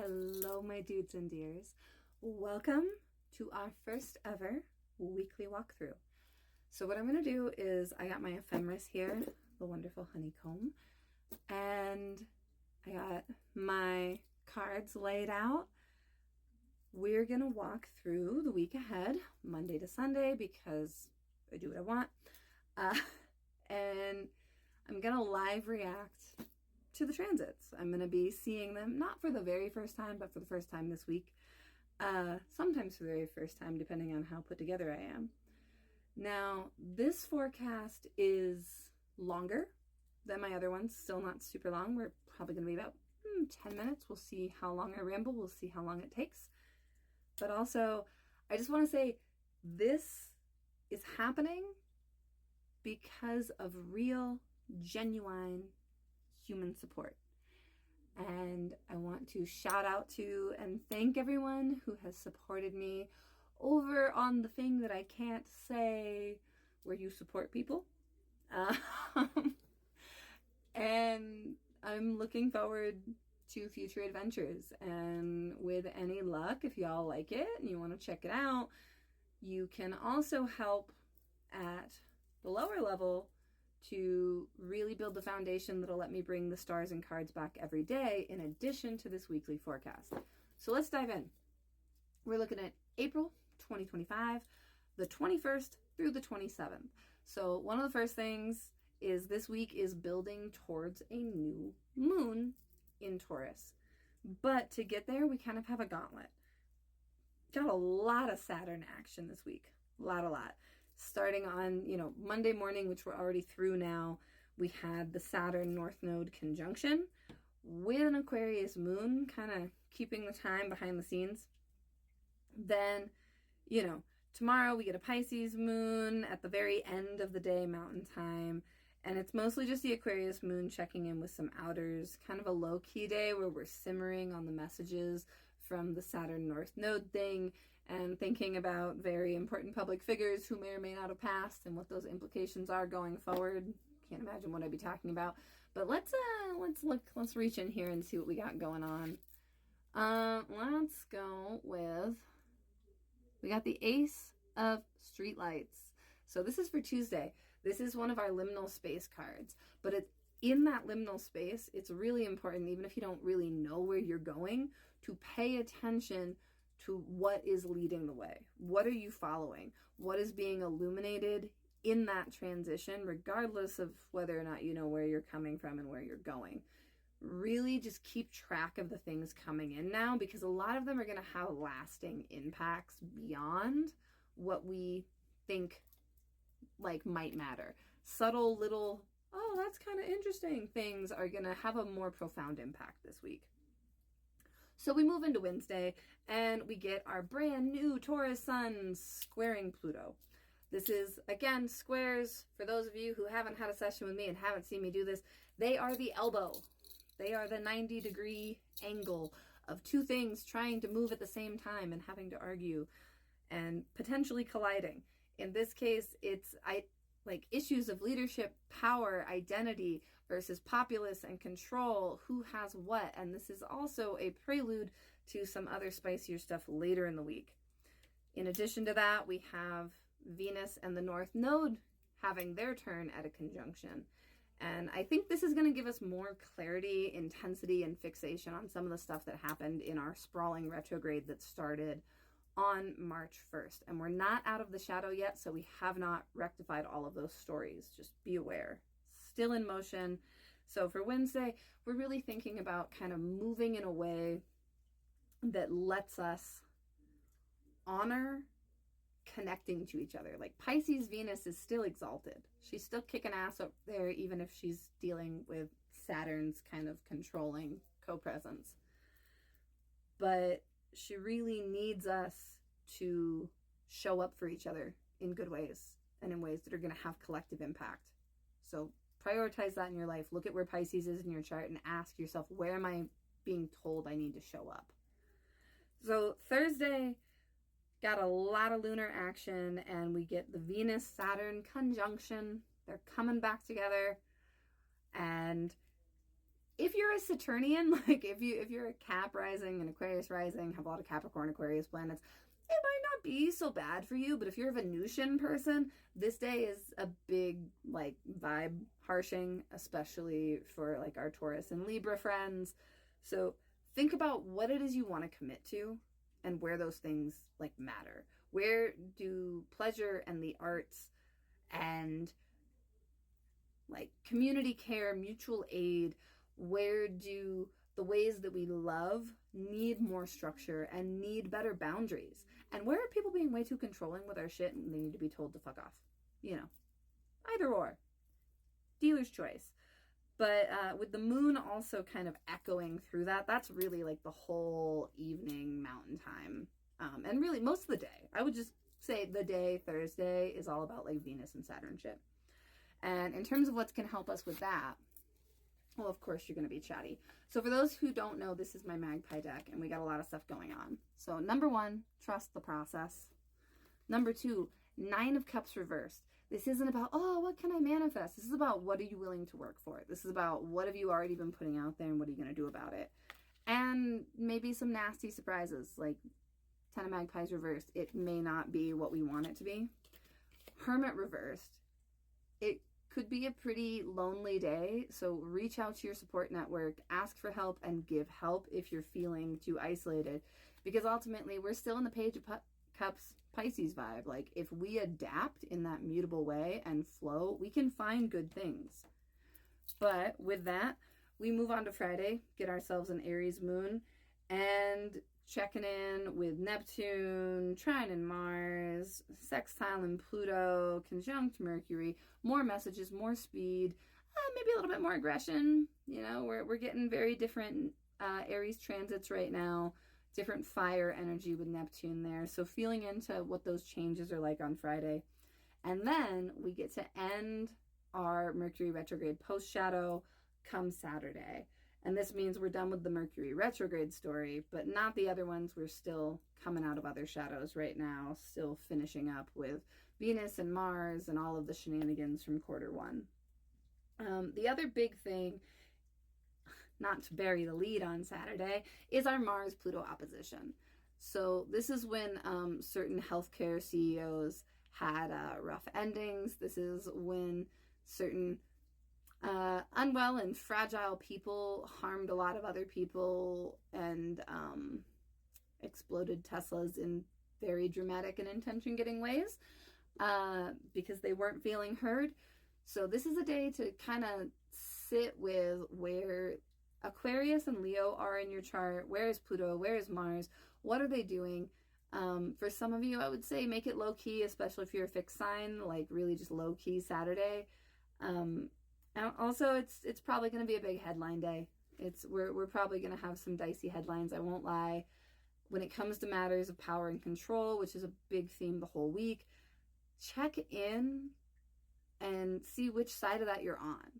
Hello, my dudes and dears. Welcome to our first ever weekly walkthrough. So what I'm going to do is I got my ephemeris here, the wonderful honeycomb, and I got my cards laid out. We're going to walk through the week ahead, Monday to Sunday, because I do what I want. And I'm going to live react to the transits. I'm going to be seeing them, not for the very first time, but for the first time this week. Sometimes for the very first time, depending on how put together I am. Now, this forecast is longer than my other ones. Still not super long. We're probably going to be about 10 minutes. We'll see how long I ramble. We'll see how long it takes. But also, I just want to say this is happening because of real, genuine human support. And I want to shout out to and thank everyone who has supported me over on the thing that I can't say where you support people. And I'm looking forward to future adventures. And with any luck, if y'all like it and you want to check it out, you can also help at the lower level to really build the foundation that'll let me bring the stars and cards back every day in addition to this weekly forecast. So let's dive in. We're looking at April 2025, the 21st through the 27th. So one of the first things is this week is building towards a new moon in Taurus. But to get there, we kind of have a gauntlet. Got a lot of Saturn action this week. A lot. Starting on, Monday morning, which we're already through now, we had the Saturn North Node conjunction with an Aquarius moon, kind of keeping the time behind the scenes. Then, tomorrow we get a Pisces moon at the very end of the day, mountain time. And it's mostly just the Aquarius moon checking in with some outers, kind of a low-key day where we're simmering on the messages from the Saturn North Node thing and thinking about very important public figures who may or may not have passed and what those implications are going forward. Can't imagine what I'd be talking about. But let's reach in here and see what we got going on. Let's go with, we got the Ace of Streetlights. So this is for Tuesday. This is one of our liminal space cards, but it's in that liminal space, it's really important, even if you don't really know where you're going, to pay attention to what is leading the way. What are you following? What is being illuminated in that transition, regardless of whether or not you know where you're coming from and where you're going. Really just keep track of the things coming in now, because a lot of them are going to have lasting impacts beyond what we think might matter. Subtle little, oh, that's kind of interesting things are going to have a more profound impact this week. So we move into Wednesday and we get our brand new Taurus sun squaring Pluto. This is, again, squares. For those of you who haven't had a session with me and haven't seen me do this, they are the elbow. They are the 90-degree angle of two things trying to move at the same time and having to argue and potentially colliding. In this case, it's issues of leadership, power, identity versus populace and control, who has what. And this is also a prelude to some other spicier stuff later in the week. In addition to that, we have Venus and the North Node having their turn at a conjunction. And I think this is going to give us more clarity, intensity, and fixation on some of the stuff that happened in our sprawling retrograde that started on March 1st. And we're not out of the shadow yet, so we have not rectified all of those stories. Just be aware. Still in motion. So for Wednesday, we're really thinking about kind of moving in a way that lets us honor connecting to each other. Like Pisces Venus is still exalted. She's still kicking ass up there, even if she's dealing with Saturn's kind of controlling co-presence. But she really needs us to show up for each other in good ways and in ways that are going to have collective impact. So prioritize that in your life. Look at where Pisces is in your chart and ask yourself, where am I being told I need to show up? So Thursday got a lot of lunar action, and we get the Venus-Saturn conjunction. They're coming back together, and if you're a Saturnian, like if you're a Cap rising and Aquarius rising, have a lot of Capricorn Aquarius planets, it might not be so bad for you. But if you're a Venusian person, this day is a big like vibe harshing, especially for like our Taurus and Libra friends. So think about what it is you want to commit to and where those things like matter. Where do pleasure and the arts and like community care, mutual aid, where do the ways that we love need more structure and need better boundaries? And where are people being way too controlling with our shit and they need to be told to fuck off? You know, either or. Dealer's choice. But with the moon also kind of echoing through that, that's really like the whole evening mountain time. And really most of the day. I would just say the day, Thursday, is all about like Venus and Saturn shit. And in terms of what's going to help us with that, well, of course, you're going to be chatty. So for those who don't know, this is my Magpie deck, and we got a lot of stuff going on. So number one, trust the process. Number two, 9 of Cups reversed. This isn't about, oh, what can I manifest? This is about what are you willing to work for? This is about what have you already been putting out there and what are you going to do about it? And maybe some nasty surprises, like 10 of Magpies reversed. It may not be what we want it to be. Hermit reversed. It could be a pretty lonely day, so reach out to your support network, ask for help, and give help if you're feeling too isolated, because ultimately we're still in the Page of Cups Pisces vibe. Like, if we adapt in that mutable way and flow, we can find good things. But with that, we move on to Friday, get ourselves an Aries moon, and checking in with Neptune, trine in Mars, sextile in Pluto, conjunct Mercury, more messages, more speed, maybe a little bit more aggression. You know, we're getting very different Aries transits right now, different fire energy with Neptune there. So feeling into what those changes are like on Friday. And then we get to end our Mercury retrograde post-shadow come Saturday. And this means we're done with the Mercury retrograde story, but not the other ones. We're still coming out of other shadows right now, still finishing up with Venus and Mars and all of the shenanigans from quarter one. The other big thing, not to bury the lead on Saturday, is our Mars-Pluto opposition. So this is when certain healthcare CEOs had rough endings. This is when certain unwell and fragile people harmed a lot of other people and exploded Teslas in very dramatic and intention-getting ways because they weren't feeling heard. So this is a day to kind of sit with where Aquarius and Leo are in your chart. Where is Pluto? Where is Mars? What are they doing? For some of you, I would say make it low-key, especially if you're a fixed sign, like really just low-key Saturday. And also, it's probably going to be a big headline day. We're probably going to have some dicey headlines, I won't lie. When it comes to matters of power and control, which is a big theme the whole week, check in and see which side of that you're on.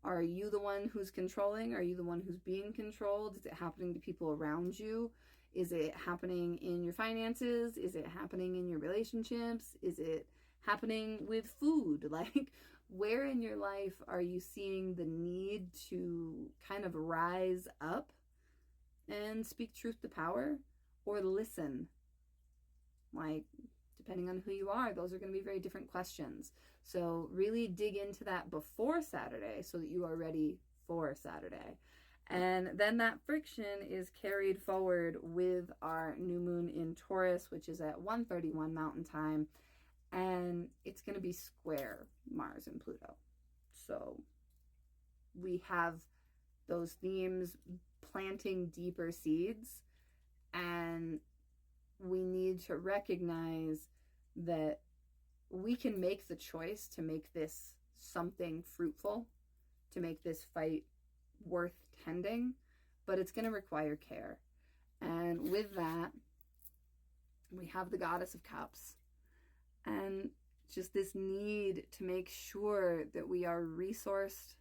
Are you the one who's controlling? Are you the one who's being controlled? Is it happening to people around you? Is it happening in your finances? Is it happening in your relationships? Is it happening with food? Like, where in your life are you seeing the need to kind of rise up and speak truth to power or listen? Like, depending on who you are, those are going to be very different questions. So really dig into that before Saturday so that you are ready for Saturday. And then that friction is carried forward with our new moon in Taurus, which is at 1:31 Mountain Time. And it's going to be square Mars and Pluto. So we have those themes planting deeper seeds. And we need to recognize that we can make the choice to make this something fruitful, to make this fight worth tending, but it's going to require care. And with that, we have the Goddess of Cups. And just this need to make sure that we are resourced,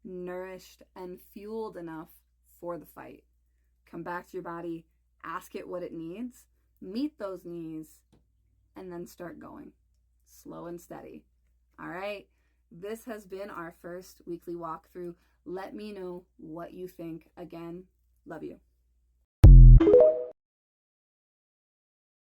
nourished, and fueled enough for the fight. Come back to your body, ask it what it needs, meet those needs, and then start going. Slow and steady. All right. This has been our first weekly walkthrough. Let me know what you think. Again, love you.